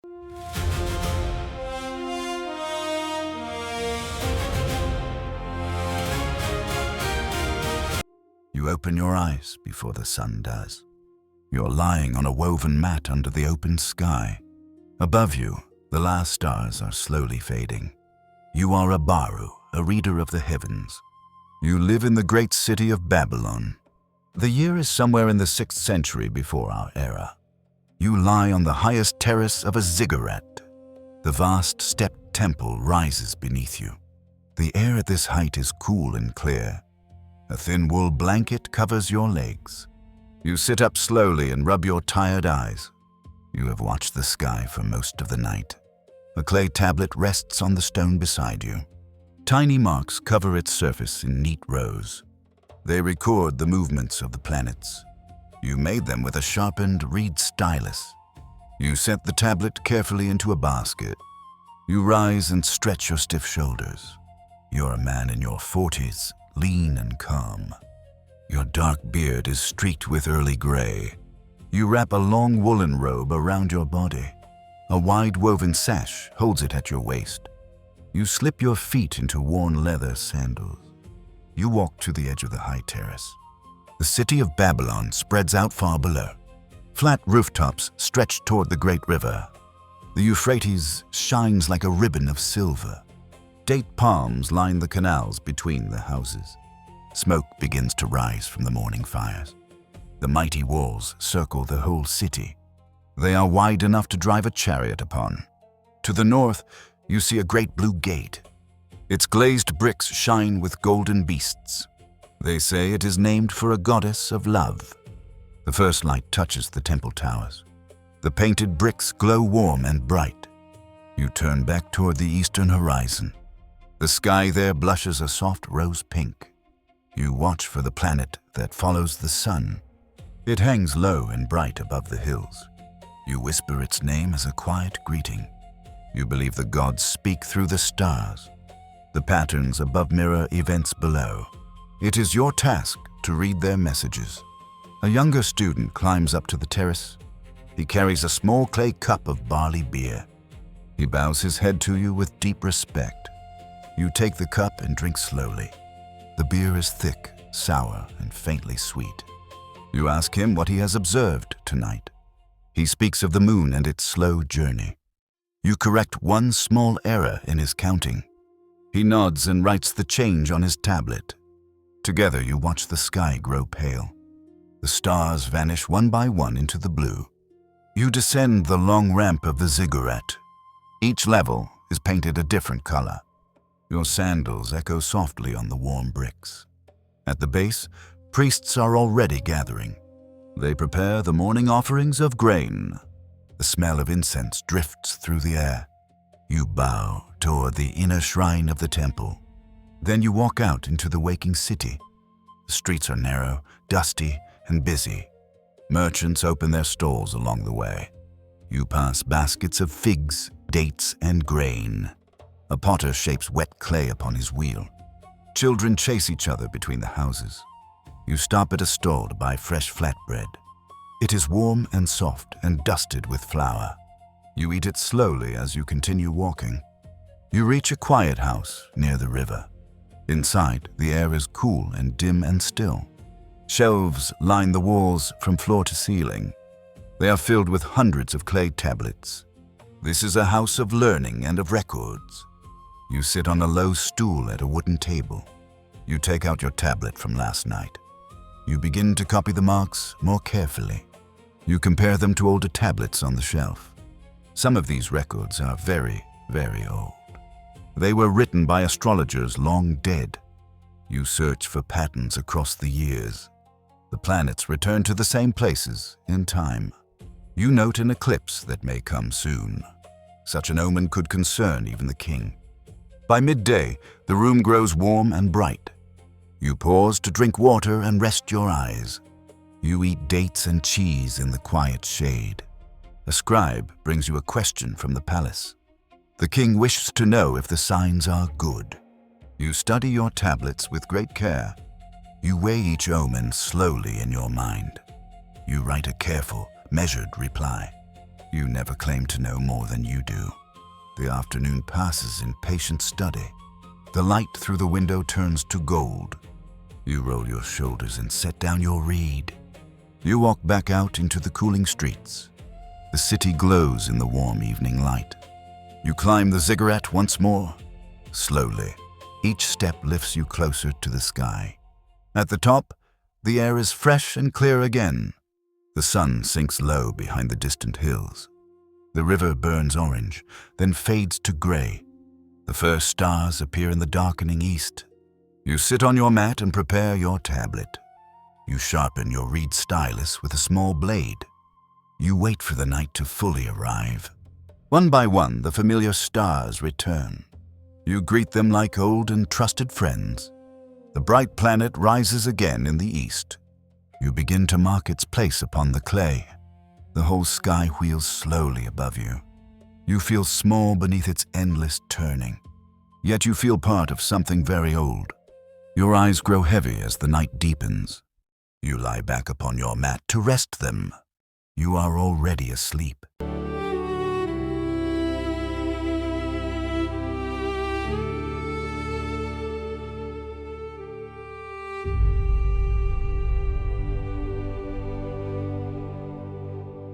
You open your eyes before the sun does. You're lying on a woven mat under the open sky. Above you, the last stars are slowly fading. You are a Baru, a reader of the heavens. You live in the great city of Babylon. The year is somewhere in the 6th century before our era. You lie on the highest terrace of a ziggurat. The vast stepped temple rises beneath you. The air at this height is cool and clear. A thin wool blanket covers your legs. You sit up slowly and rub your tired eyes. You have watched the sky for most of the night. A clay tablet rests on the stone beside you. Tiny marks cover its surface in neat rows. They record the movements of the planets. You made them with a sharpened reed stylus. You set the tablet carefully into a basket. You rise and stretch your stiff shoulders. You're a man in your 40s, lean and calm. Your dark beard is streaked with early gray. You wrap a long woolen robe around your body. A wide woven sash holds it at your waist. You slip your feet into worn leather sandals. You walk to the edge of the high terrace. The city of Babylon spreads out far below. Flat rooftops stretch toward the great river. The Euphrates shines like a ribbon of silver. Date palms line the canals between the houses. Smoke begins to rise from the morning fires. The mighty walls circle the whole city. They are wide enough to drive a chariot upon. To the north, you see a great blue gate. Its glazed bricks shine with golden beasts. They say it is named for a goddess of love. The first light touches the temple towers. The painted bricks glow warm and bright. You turn back toward the eastern horizon. The sky there blushes a soft rose pink. You watch for the planet that follows the sun. It hangs low and bright above the hills. You whisper its name as a quiet greeting. You believe the gods speak through the stars. The patterns above mirror events below. It is your task to read their messages. A younger student climbs up to the terrace. He carries a small clay cup of barley beer. He bows his head to you with deep respect. You take the cup and drink slowly. The beer is thick, sour, and faintly sweet. You ask him what he has observed tonight. He speaks of the moon and its slow journey. You correct one small error in his counting. He nods and writes the change on his tablet. Together you watch the sky grow pale. The stars vanish one by one into the blue. You descend the long ramp of the ziggurat. Each level is painted a different color. Your sandals echo softly on the warm bricks. At the base, priests are already gathering. They prepare the morning offerings of grain. The smell of incense drifts through the air. You bow toward the inner shrine of the temple. Then you walk out into the waking city. The streets are narrow, dusty, and busy. Merchants open their stalls along the way. You pass baskets of figs, dates, and grain. A potter shapes wet clay upon his wheel. Children chase each other between the houses. You stop at a stall to buy fresh flatbread. It is warm and soft and dusted with flour. You eat it slowly as you continue walking. You reach a quiet house near the river. Inside, the air is cool and dim and still. Shelves line the walls from floor to ceiling. They are filled with hundreds of clay tablets. This is a house of learning and of records. You sit on a low stool at a wooden table. You take out your tablet from last night. You begin to copy the marks more carefully. You compare them to older tablets on the shelf. Some of these records are very, very old. They were written by astrologers long dead. You search for patterns across the years. The planets return to the same places in time. You note an eclipse that may come soon. Such an omen could concern even the king. By midday, the room grows warm and bright. You pause to drink water and rest your eyes. You eat dates and cheese in the quiet shade. A scribe brings you a question from the palace. The king wishes to know if the signs are good. You study your tablets with great care. You weigh each omen slowly in your mind. You write a careful, measured reply. You never claim to know more than you do. The afternoon passes in patient study. The light through the window turns to gold. You roll your shoulders and set down your reed. You walk back out into the cooling streets. The city glows in the warm evening light. You climb the Ziggurat once more. Slowly, each step lifts you closer to the sky. At the top, the air is fresh and clear again. The sun sinks low behind the distant hills. The river burns orange, then fades to gray. The first stars appear in the darkening east. You sit on your mat and prepare your tablet. You sharpen your reed stylus with a small blade. You wait for the night to fully arrive. One by one, the familiar stars return. You greet them like old and trusted friends. The bright planet rises again in the east. You begin to mark its place upon the clay. The whole sky wheels slowly above you. You feel small beneath its endless turning. Yet you feel part of something very old. Your eyes grow heavy as the night deepens. You lie back upon your mat to rest them. You are already asleep.